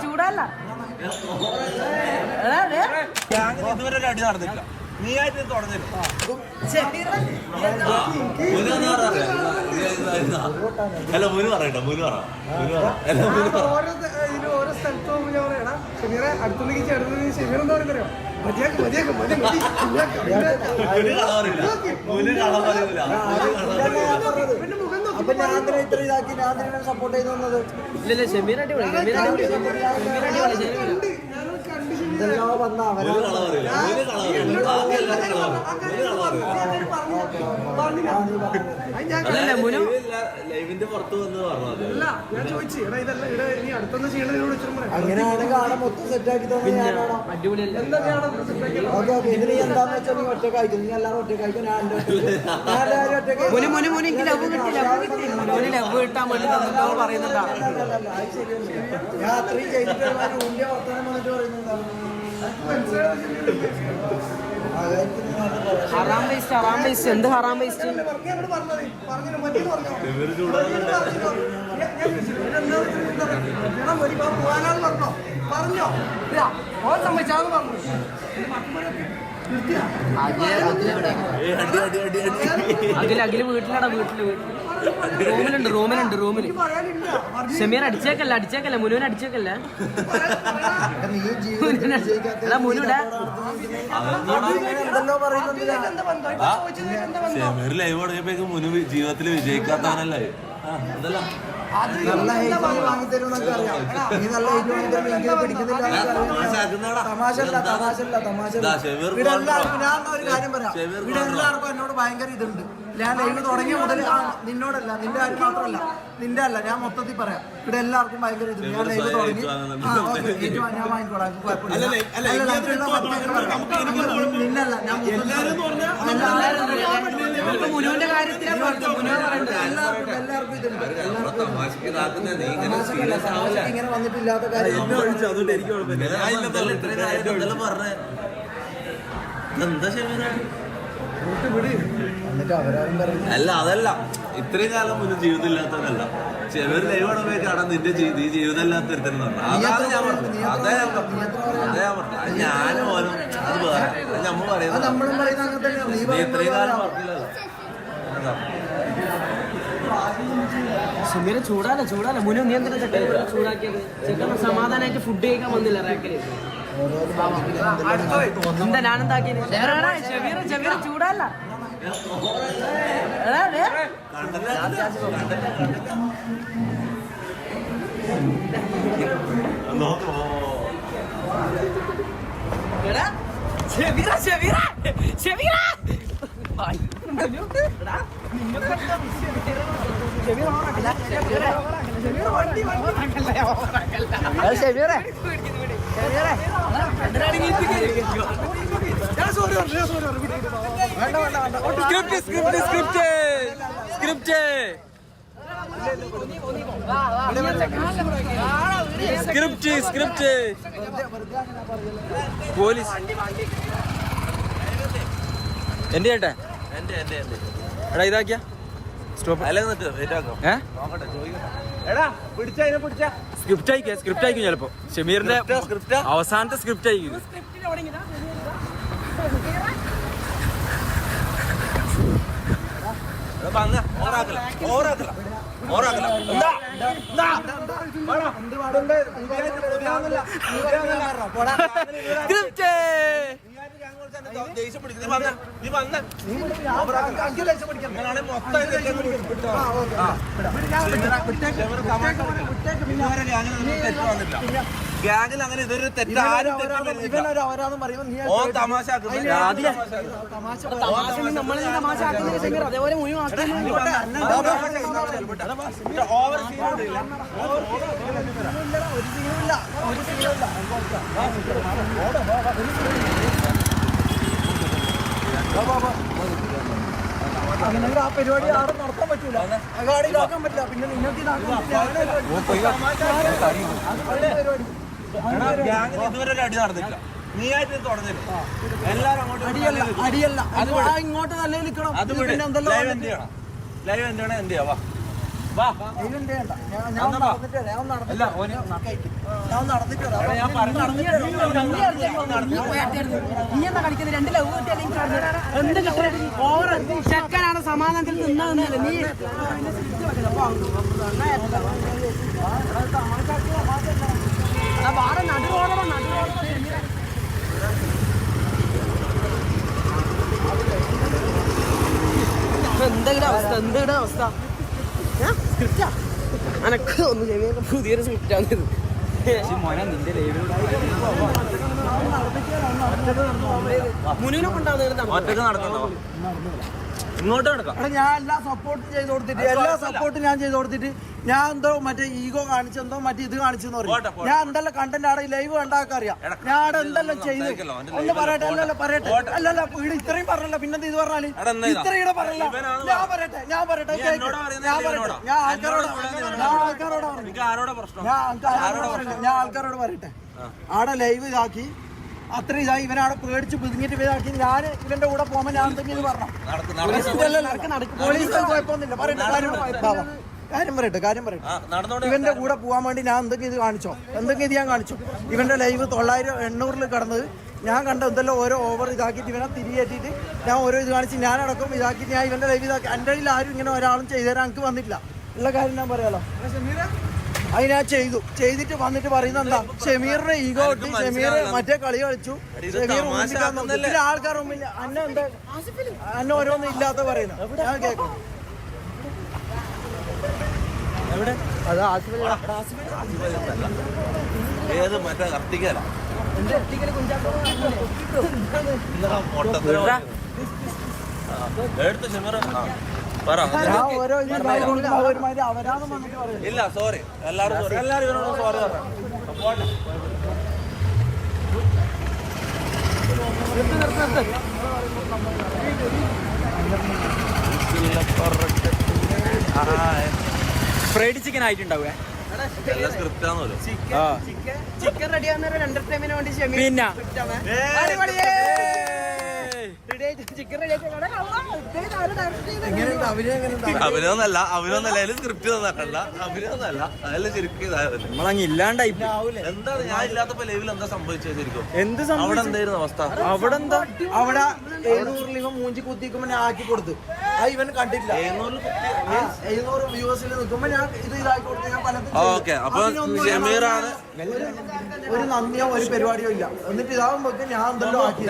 ചൂടല്ല ഇതുവരെ ഒരു അടി നടന്നില്ല. നീ ആയിട്ട് തുടങ്ങില്ല. അല്ല മുന് പറയണ്ട മുന് പറ ഓരോ സ്ഥലത്ത് പോകുമ്പോൾ ഞാൻ പറയണ ഷമീറെ അടുത്തുനിന്ന് ചേർന്ന് ഷമീർ എന്താ പറയുക സപ്പോർട്ട് ചെയ്ത് വന്നത് ലൈവിന്റെ പുറത്ത് വന്ന് പറഞ്ഞത് അങ്ങനെയാണെങ്കിൽ ആളെ മൊത്തം സെറ്റ് ആക്കി തന്നെ എന്താന്ന് വെച്ചാൽ നീ ഒറ്റ കഴിക്കും നീ എല്ലാവരും ഒറ്റ കഴിക്കും ഞാൻ ഞാൻ അത്രയും ചെയ്തിട്ട് ഊണ്ടിയ വർത്തമാനം വന്നിട്ട് പറയുന്നുണ്ടാവും. ഹറാം വേസ്റ്റ് എന്ത് ഹറാം വേസ്റ്റ് പറഞ്ഞോ സമ്മതിച്ചാന്ന് പറഞ്ഞു അഖില് വീട്ടിലടാ റൂമില് ഷമീർ അടിച്ചേക്കല്ല മുനുവിനെ അടിച്ചേക്കല്ല മുനുടെ ലൈവ് തുടങ്ങിയപ്പോഴേക്കും മുന് ജീവിതത്തിൽ വിജയിക്കാത്തവനല്ലേ നല്ല വാങ്ങിത്തരും എന്നൊക്കെ അറിയാം. നീ നല്ല പിടിക്കുന്നില്ല. ഇവിടെ എല്ലാവർക്കും ഞാൻ ഒരു കാര്യം പറയാം. ഇവിടെ എല്ലാവർക്കും എന്നോട് ഭയങ്കര ഇതുണ്ട്. ഞാൻ ലൈവ് തുടങ്ങിയ മുതൽ നിന്നോടല്ല, നിന്റെ കാര്യം മാത്രമല്ല, നിന്റെ അല്ല, ഞാൻ മൊത്തത്തിൽ പറയാം. ഇവിടെ എല്ലാവർക്കും ഭയങ്കര ഇതുണ്ട്. ഞാൻ ലൈവ് തുടങ്ങി ഞാൻ വാങ്ങിക്കോളാം, നിന്നല്ല ഞാൻ മുനുവിന്റെ കാര്യത്തിലാണ് എല്ലാവർക്കും ഇതുണ്ട്. ഇങ്ങനെ വന്നിട്ടില്ലാത്ത കാര്യം അല്ല അതല്ല ഇത്രയും കാലം മുന്നേ ജീവിതം ഇല്ലാത്തവരല്ല ചെവർ ലൈവാണ് പോയി കാണാൻ നിന്റെ ജീവിതം ഇല്ലാത്ത ഒരുത്തരുന്നുണ്ട്. അതാണ് ഞാൻ പറഞ്ഞത്. അതേ ഞാൻ പറഞ്ഞു ഞാൻ പോലും അത് വേറെ നമ്മൾ പറയുന്നത് ഇത്രയും കാലം പറഞ്ഞില്ലല്ലോ. സുമീര ചൂടാല മുനു നീ എന്തിനാ ചൂടാക്കിയത്? ചെക്കൻ സമാധാനമായിട്ട് ഫുഡ് കഴിക്കാൻ വന്നില്ല റാക്കില്. എന്താ ഞാനെന്താക്കിയത്? ഷമീറ ചൂടല്ല സ്ക്രിപ്റ്റ് പോലീസ് എന്റെ ചേട്ടാ എടാ ഇതാക്കിയ സ്റ്റോപ്പ് സ്ക്രിപ്റ്റ് അയക്കും ചിലപ്പോ. ഷമീറിന്റെ അവസാനത്തെ സ്ക്രിപ്റ്റ് അയക്കും. ഗ്യാങ്ങിൽ അങ്ങനെ ഇതൊരു തെറ്റാരും അതേപോലെ ഓവർ അങ്ങനെ ആ പരിപാടി ആരും നടത്താൻ പറ്റൂല, ഗാഡി ഇതാക്കാൻ പറ്റില്ല. പിന്നെ നിങ്ങൾക്ക് ഇതുവരെ ഒരു അടി നടന്നില്ല. നീ ആയിട്ട് തുടങ്ങില്ല. എല്ലാരും അടിയല്ല ഇങ്ങോട്ട് നല്ല നിൽക്കണം. ലൈവ് എന്ത് ചെയ്യണം? എന്ത് ചെയ്യാവാ വാ. ഇതിന്റെ വേണ്ട. ഞാൻ ഒന്ന് നടന്നിട്ട് വരാം. ഞാൻ ഒന്ന് നടന്നിട്ട് വരാം. ഞാൻ ഒന്ന് നടന്നിട്ട് വരാം. ഞാൻ പറഞ്ഞു. നീ എന്താ കളിക്കുന്നത്? 2 ലവ് എന്ത് ചെക്കനാണ് സമാധാനത്തിൽ നിന്നതെന്നല്ലേ നീ എന്തെങ്കിലും അവസ്ഥ സ്ക്രിപ്റ്റാ അനക്ക് ഒന്ന് ചെവിയൊക്കെ പുതിയൊരു സ്ക്രിപ്റ്റാണിത്. മുനുവിനൊക്കെ ഉണ്ടാവുന്ന ഒറ്റക്ക് നടക്കണ്ടോ? ഇങ്ങോട്ട് നടക്കാം. ഞാൻ എല്ലാ സപ്പോർട്ടും ചെയ്ത് കൊടുത്തിട്ട് ഞാൻ ചെയ്ത് കൊടുത്തിട്ട് ഞാൻ എന്തോ മറ്റേ ഈഗോ കാണിച്ചെന്തോ മറ്റേ ഇത് കാണിച്ചെന്ന് പറയും. ഞാൻ എന്തെല്ലാം കണ്ടന്റ് ആടെ ലൈവ് കണ്ടാക്കാൻ അറിയാം. ഞാൻ അവിടെ എന്തെല്ലാം ചെയ്തു ഒന്ന് പറയട്ടെ. അല്ലല്ല ഇവിടെ ഇത്രയും പറഞ്ഞല്ലോ. പിന്നെന്താ ഇത് പറഞ്ഞാല് ഇത്രയും പറഞ്ഞല്ലോ. ഞാൻ പറയട്ടെ ഞാൻ ആൾക്കാരോട് പറയട്ടെ. ആടെ ലൈവ് ഇതാക്കി അത്ര ഇതായി ഇവനവിടെ പേടിച്ച് പിതിങ്ങിട്ട് ഇതാക്കി ഞാൻ ഇവന്റെ കൂടെ പോകുമ്പോ ഞാൻ എന്തെങ്കിലും ഇത് പറഞ്ഞു. പോലീസ് കുഴപ്പമൊന്നുമില്ല. കാര്യം പറയട്ടെ. ഇവന്റെ കൂടെ പോകാൻ വേണ്ടി ഞാൻ എന്തെങ്കിലും ഇത് കാണിച്ചോ? എന്തെങ്കിലും ഇത് ഞാൻ കാണിച്ചു. ഇവന്റെ ലൈവ് 900-800 കടന്നത് ഞാൻ കണ്ട എന്തെല്ലാം ഓരോ ഓവർ ഇതാക്കിയിട്ട് ഇവനെ തിരികെറ്റിട്ട് ഞാൻ ഓരോ ഇത് കാണിച്ച് ഞാനടക്കം ഇതാക്കിയിട്ട് ഞാൻ ഇവന്റെ ലൈവ് ഇതാക്കി. എൻ്റെ കയ്യിൽ ആരും ഇങ്ങനെ ഒരാളും ചെയ്തുതരാൻ എനിക്ക് വന്നിട്ടില്ല. ഉള്ള കാര്യം ഞാൻ പറയാലോ. അത് ഞാൻ ചെയ്തിട്ട് വന്നിട്ട് പറയുന്നത് എന്താ? ഷമീറിനെ ഈഗോ ഇട്ട് ഷമീർ മറ്റേ കളി കളിച്ചു. ഷമീർ ആൾക്കാർ മുമ്പിൽ അന്നെ ഓരോന്നും ഇല്ലാത്ത പറയുന്നത് ഞാൻ കേൾക്കും. ഏത് മറ്റേ കർത്തികല എടുത്ത് ഷമീർ ഇല്ല. സോറി എല്ലാരും ഇവരോട് സോറി പറഞ്ഞു. ഫ്രൈഡ് ചിക്കൻ ആയിട്ടുണ്ടാവേ. സ്ക്രിപ്റ്റാന്നല്ലോ. ചിക്കൻ റെഡിയാവുന്ന എന്റർടൈൻമെന്റിന് വേണ്ടി പിന്നെ ചിക്കൻ റെഡി അഭിനയൊന്നല്ല അതിൽ സ്ക്രിപ്റ്റ് തന്നിട്ടല്ല. അഭിനയൊന്നല്ല അതെല്ലാം ശരിക്കും ഇതായിരുന്നു. നമ്മളങ്ങ് ഇല്ലാണ്ടായി. എന്താണ് ഞാൻ ഇല്ലാത്തപ്പോ ലൈവിൽ എന്താ സംഭവിച്ചത് ശരിക്കും? എന്ത് അവിടെ എന്തായിരുന്നു അവസ്ഥ? അവിടെ എന്താ അവിടെ 700 ഇവൻ മൂഞ്ചി കുത്തിക്കുമ്പോ ഞാൻ ആക്കി കൊടുത്തു. അത് ഇവൻ കണ്ടിട്ടില്ല. 700 വ്യൂവേഴ്സിൽ നിൽക്കുമ്പോ ഞാൻ ഇത് ഇതാക്കി കൊടുത്തു. ഞാൻ പലതും ഷമീറാണ് ഒരു നന്ദിയോ ഒരു പരിപാടിയോ ഇല്ല. എന്നിട്ട് ഇതാകുമ്പോ ഞാൻ എന്തെല്ലോ ആക്കി.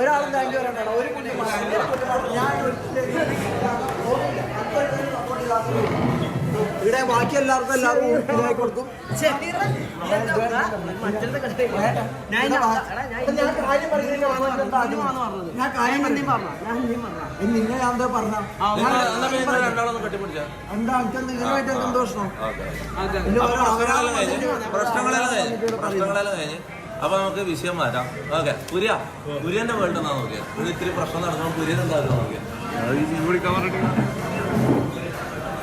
ഒരാളും താങ്ക് യു പറയണ്ട. ഒരു ഞാൻ ഇവിടെ ബാക്കി എല്ലാവർക്കും ഇതായി കൊടുക്കും. നിന്നെ ഞാൻ എന്താ പറഞ്ഞ എന്താ എനിക്ക് നിങ്ങളുമായിട്ട് എന്ത് പ്രശ്നം? പ്രശ്നങ്ങളെല്ലാം കഴിഞ്ഞ് അപ്പൊ നമുക്ക് വിഷയം മാറ്റാം. ഓക്കെ, കുര്യന്റെ വേൾഡ് എന്നാ നോക്കിയാ ഇത് ഇത്തിരി പ്രശ്നം നടന്നു. കുര്യൻ എന്തായാലും നോക്കിയാ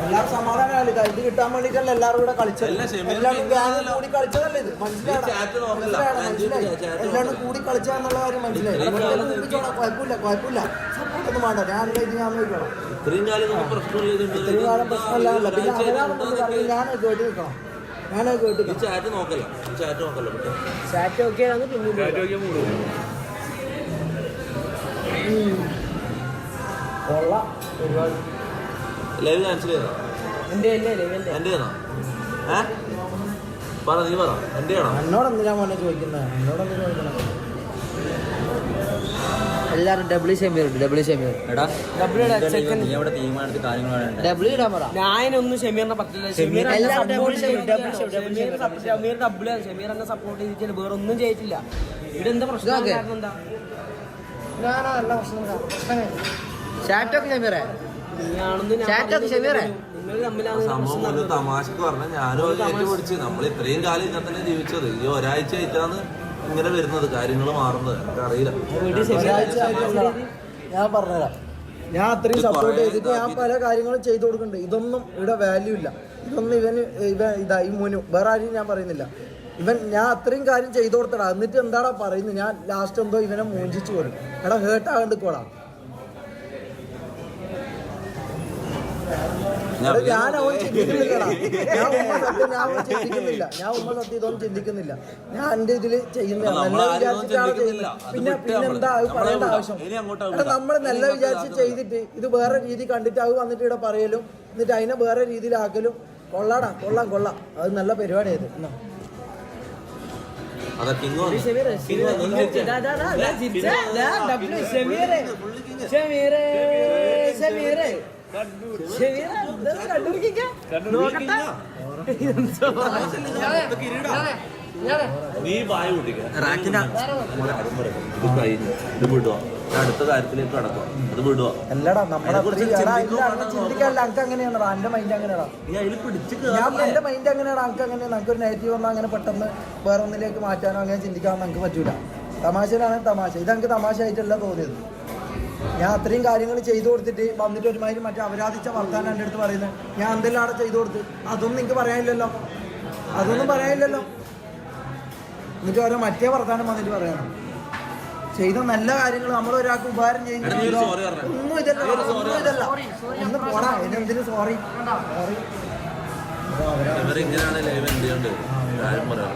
എല്ലാവരും സമാധാനമല്ല. ഇത് കിട്ടാൻ വേണ്ടിട്ടല്ല എല്ലാവരും കൂടെ കളിച്ചത്. എല്ലാവരും കൂടി കളിച്ചതല്ലേ ഇത്? മനസ്സിലായി. എല്ലാവരും കൂടി കളിച്ചാന്നുള്ള കാര്യം മനസ്സിലായി. കുഴപ്പമില്ല സപ്പോർട്ടൊന്നും വേണ്ട. ഞാൻ ഇത് ഞാൻ നോക്കണം. ഇത്രയും കാലം പ്രശ്നമില്ല. ഇത്രയും കാലം പ്രശ്നമല്ല. പിന്നെ ഞാൻ കേട്ട് നിൽക്കണം. ഞാനത് കേട്ട് ചാറ്റ് നോക്കല്ലോ. ചാറ്റ് നോക്കിയാണ് കൊള്ളാം. ഒരുപാട് ലൈവ് ക്യാൻസൽ ചെയ്തോ? എന്റെ ആണോ? പറ, നീ പറ. എന്റെ ആണോ? എന്നോട് എന്തിനാ മോനെ ചോദിക്കുന്നത്? എന്നോടൊന്ന് ചോദിക്കണം. എല്ലാരും ഡബ്ല്യൂ ഷമീർ ഞാനൊന്നും ഷമീറിനെ പറ്റില്ല. ഷമീർ എന്നെ സപ്പോർട്ട് ചെയ്തിട്ടില്ല. വേറെ ഒന്നും ചെയ്തിട്ടില്ല. ഇവിടെ എന്താ പ്രശ്നം? എന്താ സംഭവം ഒരു തമാശക്ക് പറഞ്ഞ ഞാനും ഏറ്റുപിടിച്ച് നമ്മൾ ഇത്രയും കാലം ഇങ്ങനെ തന്നെ ജീവിച്ചത്. ഈ ഒരാഴ്ച ആയിട്ടാണ് ഇങ്ങനെ വരുന്നത്, കാര്യങ്ങൾ മാറുന്നത്. എനിക്കറിയില്ല. ഞാൻ പറഞ്ഞുതരാം. ഞാൻ അത്രയും സപ്പോർട്ട് ചെയ്തിട്ട് ഞാൻ പല കാര്യങ്ങളും ചെയ്തു കൊടുക്കുന്നുണ്ട്. ഇതൊന്നും ഇവിടെ വാല്യൂ ഇല്ല. ഇതൊന്നും ഈ മുനു വേറെ ആരും ഞാൻ പറയുന്നില്ല. ഞാൻ അത്രയും കാര്യം ചെയ്തു കൊടുത്തടാ. എന്നിട്ട് എന്താടാ പറയുന്നത്? ഞാൻ ലാസ്റ്റ് എന്തോ ഇവനെ മൂഞ്ചിച്ചു പോലും. എടാ ഹേർട്ട് ആകണ്ടിക്കോടാ. ഞാൻ അവൻ ചിന്തിക്കുന്നില്ലടാ. ഞാൻ അവൻ ചിന്തിക്കുന്നില്ല. ഇതൊന്നും ചിന്തിക്കുന്നില്ല. ഞാൻ എന്റെ ഇതില് ചെയ്യുന്നില്ല. നല്ല വിചാരിച്ചിട്ടാണ് ചെയ്യുന്നത്. പിന്നെന്താ അത് പറയേണ്ട ആവശ്യം? നമ്മൾ നല്ല വിചാരിച്ച് ചെയ്തിട്ട് ഇത് വേറെ രീതി കണ്ടിട്ട് അത് വന്നിട്ട് ഇവിടെ പറയലും എന്നിട്ട് അതിനെ വേറെ രീതിയിലാക്കലും കൊള്ളാം. അത് നല്ല പരിപാടിയായത്. നീ വായ കൂട്ടിക്ക ഇത് വിടുവോ? അടുത്ത കാര്യത്തിലേക്ക് കടക്കുക. അത് വിടുവോ? അല്ലടാ നമ്മളെ ചിന്തിക്കാല്ല. അനക്ക് അങ്ങനെയാണോ? എന്റെ മൈൻഡ് അങ്ങനെയാണോ? എന്റെ മൈൻഡ് അങ്ങനെയാണ്. അനക്ക് അങ്ങനെ നമുക്കൊരു നെഗറ്റീവ് വന്നാൽ അങ്ങനെ പെട്ടെന്ന് വേറെ ഒന്നിലേക്ക് മാറ്റാനോ അങ്ങനെ ചിന്തിക്കാനോ നമുക്ക് പറ്റൂല. തമാശയിലാണ് തമാശ. ഇത് എനിക്ക് തമാശ ആയിട്ടല്ല തോന്നിയത്. ഞാൻ അത്രയും കാര്യങ്ങൾ ചെയ്തു കൊടുത്തിട്ട് വന്നിട്ട് ഒരുമാതിരി മറ്റേ അപരാധിച്ച വർത്താനം എൻ്റെ അടുത്ത് പറയുന്നത്. ഞാൻ എന്തെല്ലാം അവിടെ ചെയ്തു കൊടുത്ത് അതൊന്നും എനിക്ക് പറയാനില്ലല്ലോ. എന്നിട്ട് ഓരോ മറ്റേ വർത്താനം വന്നിട്ട് പറയണം. ചെയ്ത നല്ല കാര്യങ്ങൾ നമ്മൾ ഒരാൾക്ക് ഉപകാരം ചെയ്യുന്നില്ല. ഒന്നും ഇതല്ല. ഒന്ന് പോടാ. ഇതിനെന്തിനു സോറി? ഇവരിങ്ങനെയാണ് ലൈവ് എന്ത് ചെയ്യണ്ടത്? കാര്യം പറയാം.